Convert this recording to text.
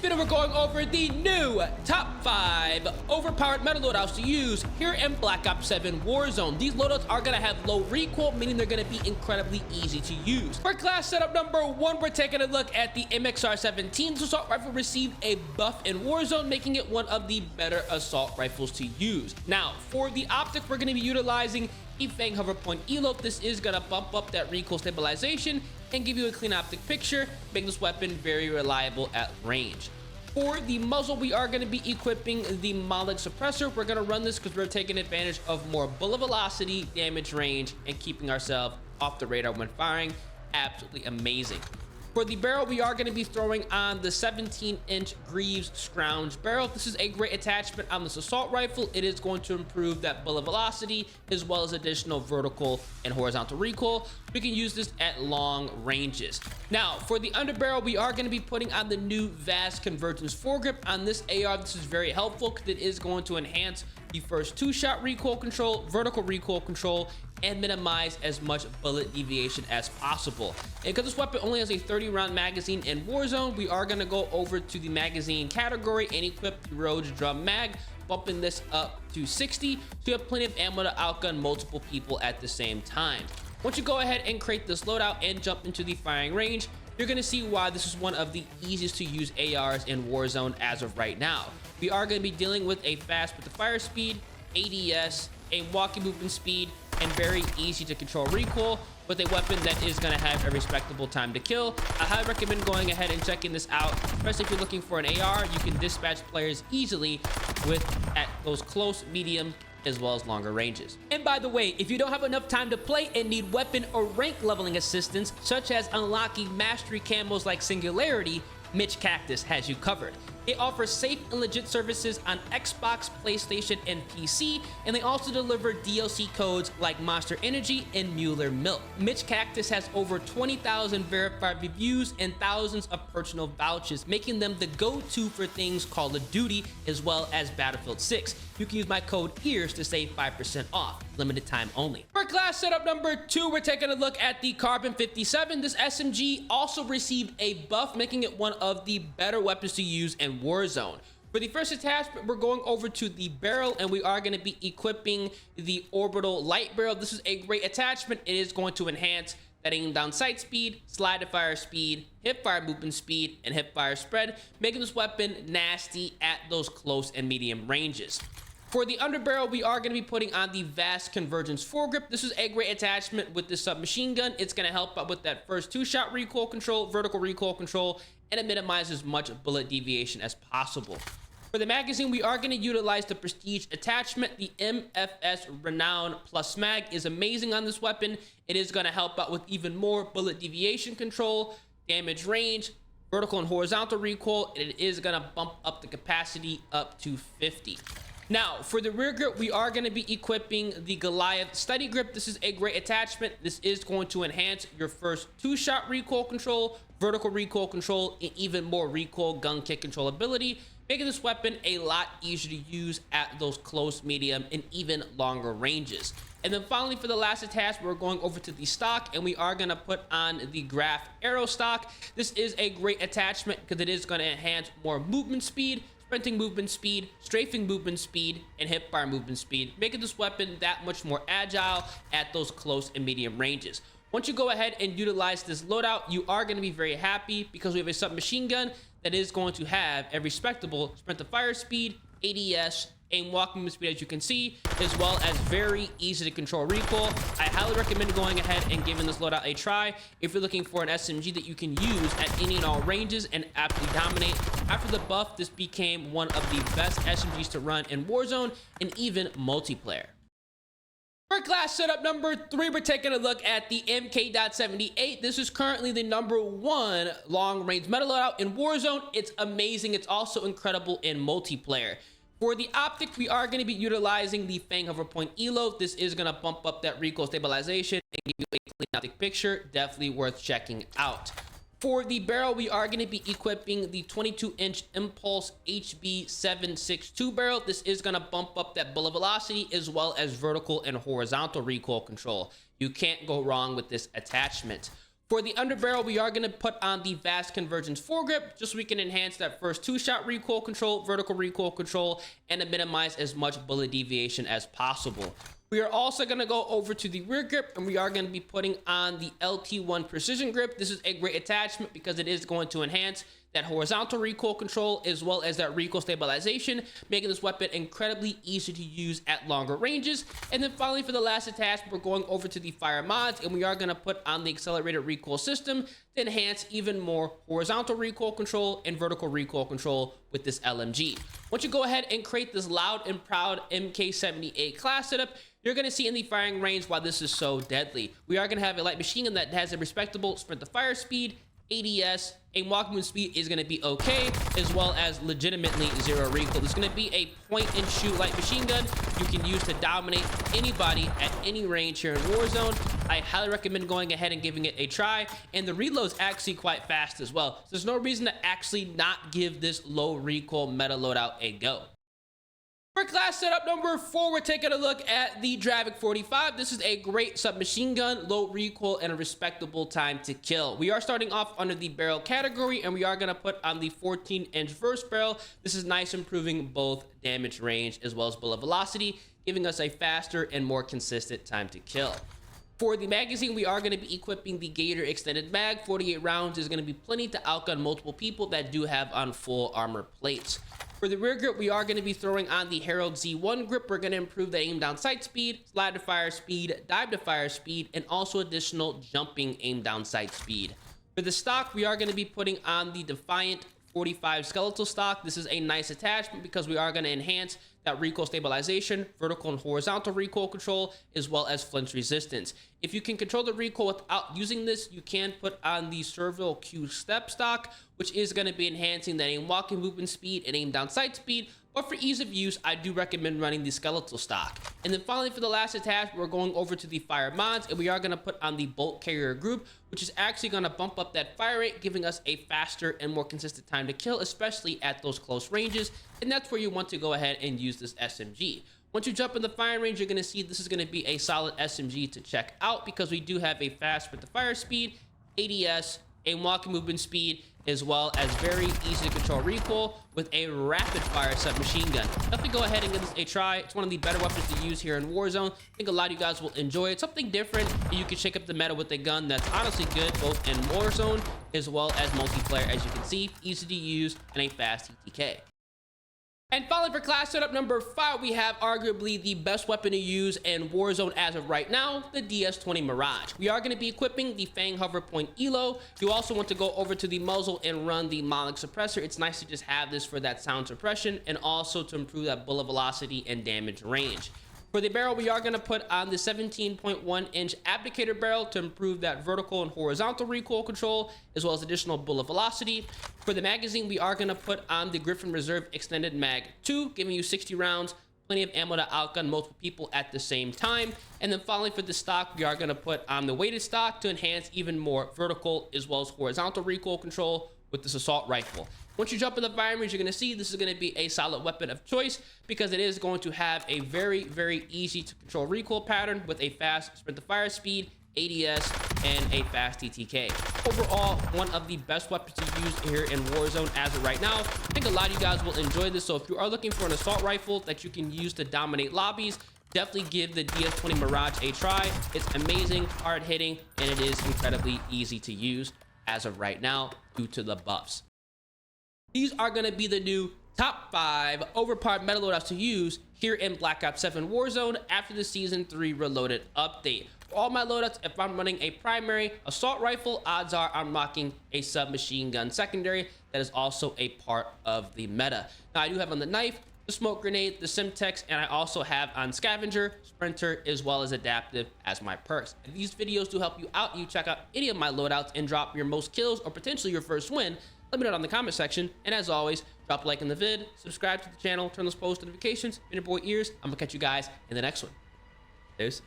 video, we're going over the new top 5 overpowered meta loadouts to use here in Black Ops 7 Warzone. These loadouts are going to have low recoil, meaning they're going to be incredibly easy to use. For class setup number 1, we're taking a look at the MXR-17. This assault rifle received a buff in Warzone, making it one of the better assault rifles to use. Now, for the optic, we're going to be utilizing a Fang hover point elope. This is going to bump up that recoil stabilization and give you a clean optic picture, making this weapon very reliable at range. For the muzzle, we are going to be equipping the Moloch suppressor. We're going to run this because we're taking advantage of more bullet velocity, damage range, and keeping ourselves off the radar when firing. Absolutely amazing. For the barrel, we are going to be throwing on the 17-inch Greaves Scrounge barrel. This is a great attachment on this assault rifle. It is going to improve that bullet velocity as well as additional vertical and horizontal recoil. We can use this at long ranges. Now, for the underbarrel, we are going to be putting on the new Vast Convergence foregrip on this AR. This is very helpful because it is going to enhance the first 2-shot recoil control, vertical recoil control, and minimize as much bullet deviation as possible. And because this weapon only has a 30-round magazine in Warzone, we are going to go over to the magazine category and equip the Rhodes Drum Mag, bumping this up to 60, so you have plenty of ammo to outgun multiple people at the same time. Once you go ahead and create this loadout and jump into the firing range, you're going to see why this is one of the easiest to use ARs in Warzone as of right now. We are going to be dealing with a fast with the fire speed, ADS, a walking movement speed, and very easy to control recoil with a weapon that is going to have a respectable time to kill. I highly recommend going ahead and checking this out, especially if you're looking for an AR. You can dispatch players easily at those close, medium, as well as longer ranges. And by the way, if you don't have enough time to play and need weapon or rank leveling assistance, such as unlocking mastery camos like Singularity, Mitch Cactus has you covered. It offers safe and legit services on Xbox, PlayStation, and PC, and they also deliver DLC codes like Monster Energy and Mueller Milk. Mitch Cactus has over 20,000 verified reviews and thousands of personal vouchers, making them the go-to for things Call of Duty as well as Battlefield 6. You can use my code EARS to save 5% off, limited time only. For class setup number 2, we're taking a look at the Carbon 57. This SMG also received a buff, making it one of the better weapons to use in Warzone. For the first attachment, we're going over to the barrel, and we are going to be equipping the Orbital Light Barrel. This is a great attachment. It is going to enhance that aim down sight speed, slide to fire speed, hip fire movement speed, and hip fire spread, making this weapon nasty at those close and medium ranges. For the underbarrel, we are going to be putting on the Vast Convergence foregrip. This is a great attachment with the submachine gun. It's going to help out with that first 2-shot recoil control, vertical recoil control, and it minimizes as much bullet deviation as possible. For the magazine, we are going to utilize the Prestige attachment. The MFS Renown Plus Mag is amazing on this weapon. It is going to help out with even more bullet deviation control, damage range, vertical and horizontal recoil, and it is going to bump up the capacity up to 50. Now, for the rear grip, we are going to be equipping the Goliath Steady Grip. This is a great attachment. This is going to enhance your first 2-shot recoil control, vertical recoil control, and even more recoil gun kick controllability, making this weapon a lot easier to use at those close, medium, and even longer ranges. And then finally, for the last attachment, we're going over to the stock, and we are going to put on the Graph Arrow stock. This is a great attachment because it is going to enhance more movement speed, sprinting movement speed, strafing movement speed, and hip fire movement speed, making this weapon that much more agile at those close and medium ranges. Once you go ahead and utilize this loadout, you are going to be very happy because we have a submachine gun that is going to have a respectable sprint to fire speed, ADS, aim walking movement speed, as you can see, as well as very easy to control recoil. I highly recommend going ahead and giving this loadout a try if you're looking for an SMG that you can use at any and all ranges and absolutely dominate. After the buff, this became one of the best SMGs to run in Warzone and even multiplayer. For class setup number 3, we're taking a look at the MK.78. This is currently the #1 long-range meta loadout in Warzone. It's amazing. It's also incredible in multiplayer. For the optic, we are going to be utilizing the Fang hover point elope. This is going to bump up that recoil stabilization and give you a clean optic picture. Definitely worth checking out. For the barrel, we are going to be equipping the 22-inch Impulse HB762 barrel. This is going to bump up that bullet velocity as well as vertical and horizontal recoil control. You can't go wrong with this attachment. For the underbarrel, we are going to put on the Vast Convergence foregrip, just so we can enhance that first 2-shot recoil control, vertical recoil control, and to minimize as much bullet deviation as possible. We are also going to go over to the rear grip, and we are going to be putting on the LT1 Precision Grip. This is a great attachment because it is going to enhance that horizontal recoil control as well as that recoil stabilization, making this weapon incredibly easy to use at longer ranges. And then finally, for the last attachment, we're going over to the fire mods, and we are going to put on the accelerated recoil system to enhance even more horizontal recoil control and vertical recoil control with this LMG. Once you go ahead and create this loud and proud MK78 class setup, you're going to see in the firing range why this is so deadly. We are going to have a light machine gun that has a respectable sprint to fire speed, ADS, and walk movement speed is going to be okay, as well as legitimately 0 recoil. This is going to be a point and shoot light machine gun you can use to dominate anybody at any range here in Warzone. I highly recommend going ahead and giving it a try, and the reload's actually quite fast as well. So there's no reason to actually not give this low recoil meta loadout a go. For class setup number 4, we're taking a look at the DRAVEC 45. This is a great submachine gun, low recoil, and a respectable time to kill. We are starting off under the barrel category, and we are going to put on the 14-inch first barrel. This is nice, improving both damage range as well as bullet velocity, giving us a faster and more consistent time to kill. For the magazine, we are going to be equipping the Gator extended mag. 48 rounds is going to be plenty to outgun multiple people that do have on full armor plates. For the rear grip, we are going to be throwing on the Herald Z1 grip. We're going to improve the aim down sight speed, slide to fire speed, dive to fire speed, and also additional jumping aim down sight speed. For the stock, we are going to be putting on the Defiant 45 skeletal stock. This is a nice attachment because we are going to enhance that recoil stabilization, vertical and horizontal recoil control, as well as flinch resistance. If you can control the recoil without using this, you can put on the Serval Q step stock, which is going to be enhancing that aim walking movement speed and aim down sight speed. But for ease of use, I do recommend running the skeletal stock. And then finally, for the last attachment, we're going over to the fire mods, and we are going to put on the bolt carrier group, which is actually going to bump up that fire rate, giving us a faster and more consistent time to kill, especially at those close ranges. And that's where you want to go ahead and use this SMG. Once you jump in the firing range, you're going to see this is going to be a solid SMG to check out because we do have a fast sprint to fire speed, ADS, aim walking movement speed, as well as very easy to control recoil with a rapid fire submachine gun. Definitely go ahead and give this a try. It's one of the better weapons to use here in Warzone. I think a lot of you guys will enjoy it. Something different, and you can shake up the meta with a gun that's honestly good both in Warzone as well as multiplayer. As you can see, easy to use and a fast TTK. And finally, for class setup number 5, we have arguably the best weapon to use in Warzone as of right now, the DS20 Mirage. We are going to be equipping the Fang Hover Point Elo. You also want to go over to the muzzle and run the Moloch Suppressor. It's nice to just have this for that sound suppression and also to improve that bullet velocity and damage range. For the barrel, we are going to put on the 17.1-inch Abdicator barrel to improve that vertical and horizontal recoil control, as well as additional bullet velocity. For the magazine, we are going to put on the Griffin Reserve Extended Mag 2, giving you 60 rounds, plenty of ammo to outgun multiple people at the same time. And then finally, for the stock, we are going to put on the weighted stock to enhance even more vertical as well as horizontal recoil control with this assault rifle. Once you jump in the firing range, you're going to see this is going to be a solid weapon of choice because it is going to have a very, very easy to control recoil pattern with a fast sprint to fire speed, ADS, and a fast TTK. Overall, one of the best weapons to use here in Warzone as of right now. I think a lot of you guys will enjoy this. So if you are looking for an assault rifle that you can use to dominate lobbies, definitely give the DS20 Mirage a try. It's amazing, hard hitting, and it is incredibly easy to use as of right now due to the buffs. These are going to be the new top 5 overpowered meta loadouts to use here in Black Ops 7 Warzone after the Season 3 Reloaded update. For all my loadouts, if I'm running a primary assault rifle, odds are I'm rocking a submachine gun secondary that is also a part of the meta. Now, I do have on the knife, the smoke grenade, the Simtex, and I also have on Scavenger, Sprinter, as well as Adaptive as my perks. If these videos do help you out, you check out any of my loadouts and drop your most kills or potentially your first win, let me know down in the comment section. And as always, drop a like in the vid, subscribe to the channel, turn those post notifications in your boy ears. I'm gonna catch you guys in the next one. Deuces.